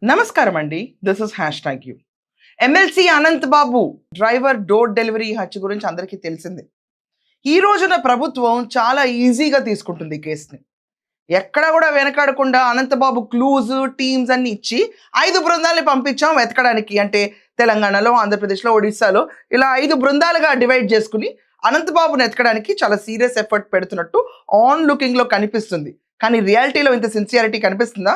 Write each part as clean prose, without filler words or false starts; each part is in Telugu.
నమస్కారం అండి. This is hash tag you. MLC Anant Babu driver door delivery హత్య గురించి అందరికీ తెలిసిందే. ఈ రోజున ప్రభుత్వం చాలా ఈజీగా తీసుకుంటుంది ఈ కేసుని. ఎక్కడ కూడా వెనకాడకుండా అనంతబాబు క్లూజ్ టీమ్స్ అన్ని ఇచ్చి 5 బృందాలని పంపించాం వెతకడానికి. అంటే తెలంగాణలో, ఆంధ్రప్రదేశ్లో, ఒడిస్సాలో ఇలా 5 బృందాలుగా డివైడ్ చేసుకుని అనంతబాబుని ఎతకడానికి చాలా సీరియస్ ఎఫర్ట్ పెడుతున్నట్టు ఆన్ లుకింగ్లో కనిపిస్తుంది. కానీ రియాలిటీలో ఇంత సిన్సియారిటీ కనిపిస్తుందా?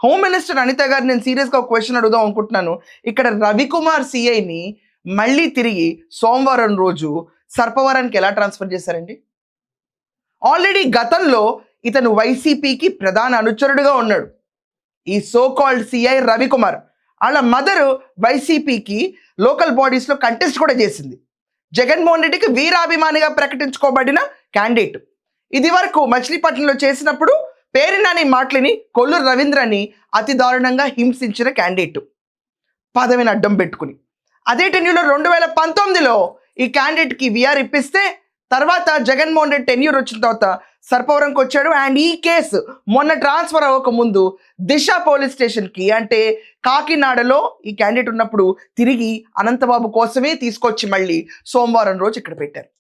హోమ్ మినిస్టర్ అనిత గారు నేను సీరియస్గా ఒక క్వశ్చన్ అడుగుదాం అనుకుంటున్నాను. ఇక్కడ రవికుమార్ సిఐని మళ్ళీ తిరిగి సోమవారం రోజు సర్పవరానికి ఎలా ట్రాన్స్ఫర్ చేశారండి? ఆల్రెడీ గతంలో ఇతను వైసీపీకి ప్రధాన అనుచరుడుగా ఉన్నాడు. ఈ సో కాల్డ్ సిఐ రవికుమార్ వాళ్ళ మదరు వైసీపీకి లోకల్ బాడీస్లో కంటెస్ట్ కూడా చేసింది. జగన్మోహన్ రెడ్డికి వీరాభిమానిగా ప్రకటించుకోబడిన క్యాండిడేట్. ఇది వరకు మచిలీపట్నంలో చేసినప్పుడు పేరినాని మాటలిని కొల్లూరు రవీంద్రని అతి దారుణంగా హింసించిన క్యాండిడేట్ పదవిని అడ్డం పెట్టుకుని. అదే టెన్యూలో 2019లో ఈ క్యాండిడేట్కి విఆర్ ఇప్పిస్తే తర్వాత జగన్మోహన్ రెడ్డి టెన్యూర్ వచ్చిన తర్వాత సర్పవరంకి వచ్చాడు. అండ్ ఈ కేసు మొన్న ట్రాన్స్ఫర్ అవ్వక ముందు దిశ పోలీస్ స్టేషన్కి అంటే కాకినాడలో ఈ క్యాండిడేట్ ఉన్నప్పుడు తిరిగి అనంతబాబు కోసమే తీసుకొచ్చి మళ్ళీ సోమవారం రోజు ఇక్కడ పెట్టారు.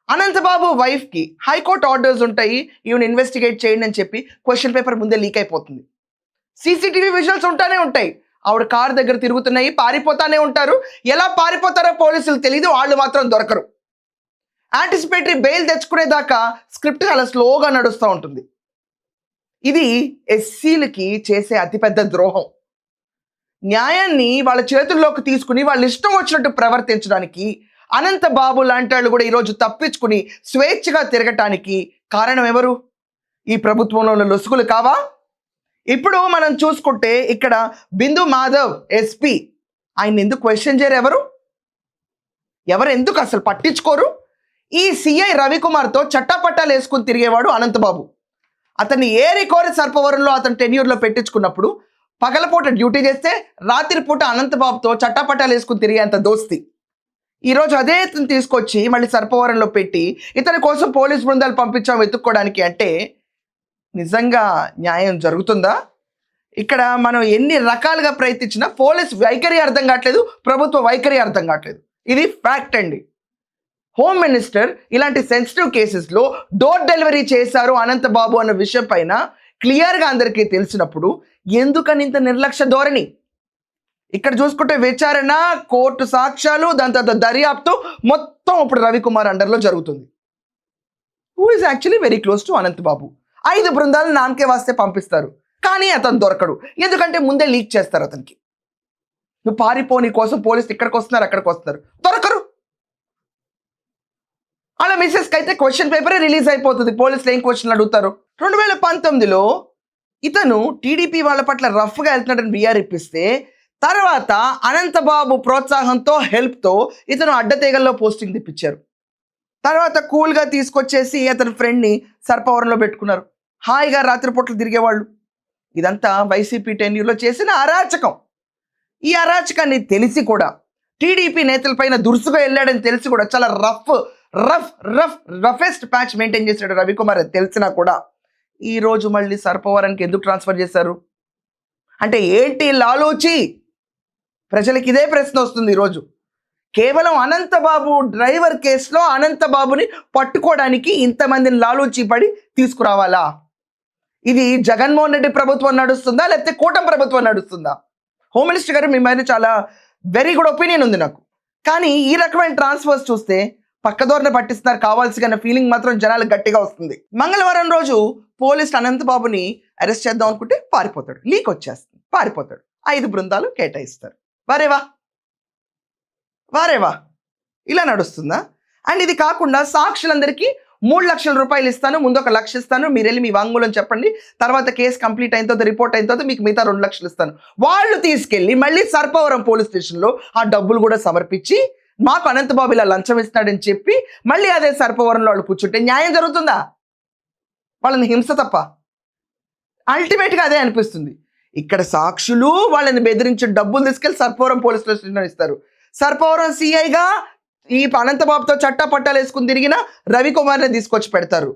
అనంతబాబు వైఫ్కి హైకోర్టు ఆర్డర్స్ ఉంటాయి, ఈవెన్ ఇన్వెస్టిగేట్ చేయండి అని చెప్పి క్వశ్చన్ పేపర్ ముందే లీక్ అయిపోతుంది. సీసీటీవీ విజువల్స్ ఉంటానే ఉంటాయి. ఆవిడ కారు దగ్గర తిరుగుతున్నాయి, పారిపోతానే ఉంటారు. ఎలా పారిపోతారో పోలీసులు తెలియదు, వాళ్ళు మాత్రం దొరకరు. యాంటిసిపేటరీ బెయిల్ తెచ్చుకునేదాకా స్క్రిప్ట్ చాలా స్లోగా నడుస్తూ ఉంటుంది. ఇది ఎస్సీలకి చేసే అతిపెద్ద ద్రోహం. న్యాయాన్ని వాళ్ళ చేతుల్లోకి తీసుకుని వాళ్ళ ఇష్టం వచ్చినట్టు ప్రవర్తించడానికి అనంతబాబు లాంటి వాళ్ళు కూడా ఈరోజు తప్పించుకుని స్వేచ్ఛగా తిరగటానికి కారణం ఎవరు? ఈ ప్రభుత్వంలో ఉన్న లొసుగులు కావా? ఇప్పుడు మనం చూసుకుంటే ఇక్కడ బిందు మాధవ్ ఎస్పీ ఆయన ఎందుకు క్వశ్చన్ చేయరు? ఎవరు ఎందుకు అసలు పట్టించుకోరు? ఈ సిఐ రవికుమార్తో చట్టాపట్టాలు వేసుకుని తిరిగేవాడు అనంతబాబు. అతన్ని కోరి సర్పవరంలో అతను టెన్యూర్లో పెట్టించుకున్నప్పుడు పగలపూట డ్యూటీ చేస్తే రాత్రిపూట అనంతబాబుతో చట్టాపట్టాలు వేసుకుని తిరిగేంత దోస్తి. ఈరోజు అదే ఇతను తీసుకొచ్చి మళ్ళీ సర్పవరంలో పెట్టి ఇతని కోసం పోలీస్ బృందాలు పంపించాం వెతుక్కోవడానికి. అంటే నిజంగా న్యాయం జరుగుతుందా? ఇక్కడ మనం ఎన్ని రకాలుగా ప్రయత్నించినా పోలీస్ వైఖరి అర్థం కావట్లేదు, ప్రభుత్వ వైఖరి అర్థం కావట్లేదు. ఇది ఫ్యాక్ట్ అండి. హోమ్ మినిస్టర్ ఇలాంటి సెన్సిటివ్ కేసెస్లో డోర్ డెలివరీ చేశారు అనంతబాబు అన్న విషయం పైన క్లియర్గా అందరికీ తెలిసినప్పుడు ఎందుకని ఇంత నిర్లక్ష్య ధోరణి? ఇక్కడ చూసుకుంటే విచారణ, కోర్టు సాక్ష్యాలు, దాని తర్వాత దర్యాప్తు మొత్తం ఇప్పుడు రవికుమార్ అండర్లో జరుగుతుంది. Who is actually very close to Anantha Babu. 5 బృందాలు నామకే వాస్తే పంపిస్తారు, కానీ అతను దొరకడు. ఎందుకంటే ముందే లీక్ చేస్తారు అతనికి. నువ్వు పారిపోని కోసం పోలీసులు ఇక్కడికి వస్తున్నారు, అక్కడికి వస్తున్నారు, దొరకరు. అలా మిస్సెస్కి అయితే క్వశ్చన్ పేపరే రిలీజ్ అయిపోతుంది. పోలీసులు ఏం క్వశ్చన్లు అడుగుతారు? 2019లో ఇతను టీడీపీ వాళ్ళ పట్ల రఫ్గా వెళ్తున్నాడని విఆర్ ఇప్పిస్తే తర్వాత అనంతబాబు ప్రోత్సాహంతో హెల్ప్తో ఇతను అడ్డతీగల్లో పోస్టింగ్ తెప్పించారు. తర్వాత కూల్గా తీసుకొచ్చేసి అతని ఫ్రెండ్ని సర్పవరంలో పెట్టుకున్నారు. హాయిగా రాత్రిపూట్లు తిరిగేవాళ్ళు. ఇదంతా వైసీపీ టెన్యూర్లో చేసిన అరాచకం. ఈ అరాచకాన్ని తెలిసి కూడా టీడీపీ నేతలపైన దురుసుగా వెళ్ళాడని తెలిసి కూడా చాలా రఫెస్ట్ ప్యాచ్ మెయింటైన్ చేశాడు రవికుమార్ అని తెలిసినా కూడా ఈరోజు మళ్ళీ సర్పవరానికి ఎందుకు ట్రాన్స్ఫర్ చేశారు? అంటే ఏంటి లాలూచి? ప్రజలకి ఇదే ప్రశ్న వస్తుంది ఈరోజు. కేవలం అనంతబాబు డ్రైవర్ కేసులో అనంతబాబుని పట్టుకోవడానికి ఇంతమందిని లాలూచి పడి తీసుకురావాలా? ఇది జగన్మోహన్ రెడ్డి ప్రభుత్వం నడుస్తుందా, లేకపోతే కూటమి ప్రభుత్వం నడుస్తుందా? హోమ్ మినిస్టర్ గారు మీ మీద చాలా వెరీ గుడ్ ఒపీనియన్ ఉంది నాకు. కానీ ఈ రకమైన ట్రాన్స్ఫర్స్ చూస్తే పక్కదోరనే పట్టిస్తున్నారు కావాల్సిన ఫీలింగ్ మాత్రం జనాలకు గట్టిగా వస్తుంది. మంగళవారం రోజు పోలీసులు అనంతబాబుని అరెస్ట్ చేద్దాం అనుకుంటే పారిపోతాడు, లీక్ వచ్చేస్తుంది, పారిపోతాడు. 5 బృందాలు కేటాయిస్తారు. వారేవా ఇలా నడుస్తుందా? అండ్ ఇది కాకుండా సాక్షులందరికీ 3 లక్షల రూపాయలు ఇస్తాను, ముందు 1 లక్ష ఇస్తాను, మీరు వెళ్ళి మీ వాంగ్మూలం చెప్పండి, తర్వాత కేసు కంప్లీట్ అయిన తర్వాత రిపోర్ట్ అయిన తర్వాత మీకు మిగతా 2 లక్షలు ఇస్తాను. వాళ్ళు తీసుకెళ్ళి మళ్ళీ సర్పవరం పోలీస్ స్టేషన్లో ఆ డబ్బులు కూడా సమర్పించి మాకు అనంతబాబు ఇలా లంచం ఇస్తాడని చెప్పి మళ్ళీ అదే సర్పవరంలో వాళ్ళు కూర్చుంటే న్యాయం జరుగుతుందా? వాళ్ళని హింస తప్ప. అల్టిమేట్గా అదే అనిపిస్తుంది. ఇక్కడ సాక్షులు వాళ్ళని బెదిరించి డబ్బులు తీసుకెళ్లి సర్పవరం పోలీస్ స్టేషన్లో ఇస్తారు. సర్పవరం సిఐగా ఈ అనంతబాబుతో చట్టాపట్టాలు వేసుకుని తిరిగిన రవికుమార్ని తీసుకొచ్చి పెడతారు.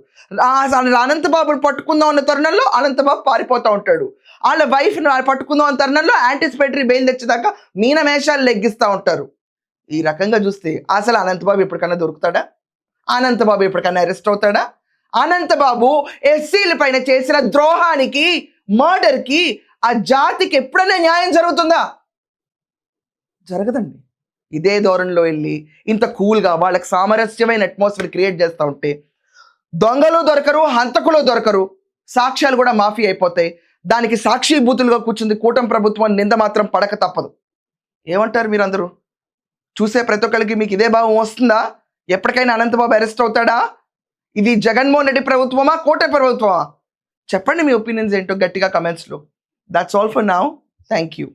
అనంతబాబుని పట్టుకుందాం అన్న తరుణంలో అనంతబాబు పారిపోతూ ఉంటాడు. వాళ్ళ వైఫ్ని పట్టుకుందాం అని తరుణంలో యాంటిసిపేటరీ బెయిల్ తెచ్చేదాకా మీనమేషాలు లెగ్గిస్తూ ఉంటారు. ఈ రకంగా చూస్తే అసలు అనంతబాబు ఎప్పటికన్నా దొరుకుతాడా? అనంతబాబు ఎప్పటికన్నా అరెస్ట్ అవుతాడా? అనంతబాబు ఎస్సీల పైన చేసిన ద్రోహానికి, మర్డర్కి ఆ జాతికి ఎప్పుడైనా న్యాయం జరుగుతుందా? జరగదండి. ఇదే ధోరణిలో వెళ్ళి ఇంత కూల్గా వాళ్ళకి సామరస్యమైన అట్మాస్ఫియర్ క్రియేట్ చేస్తూ ఉంటే దొంగలు దొరకరు, హంతకులు దొరకరు, సాక్ష్యాలు కూడా మాఫీ అయిపోతాయి. దానికి సాక్షిభూతులుగా కూర్చుంది కూటమి ప్రభుత్వం నింద మాత్రం పడక తప్పదు. ఏమంటారు మీరందరూ? చూసే ప్రతి ఒక్కరికి మీకు ఇదే భావం వస్తుందా? ఎప్పటికైనా అనంతబాబు అరెస్ట్ అవుతాడా? ఇది జగన్మోహన్ రెడ్డి ప్రభుత్వమా, కూటమి ప్రభుత్వమా? చెప్పండి మీ ఒపీనియన్స్ ఏంటో గట్టిగా కమెంట్స్లో. That's all for now. Thank you.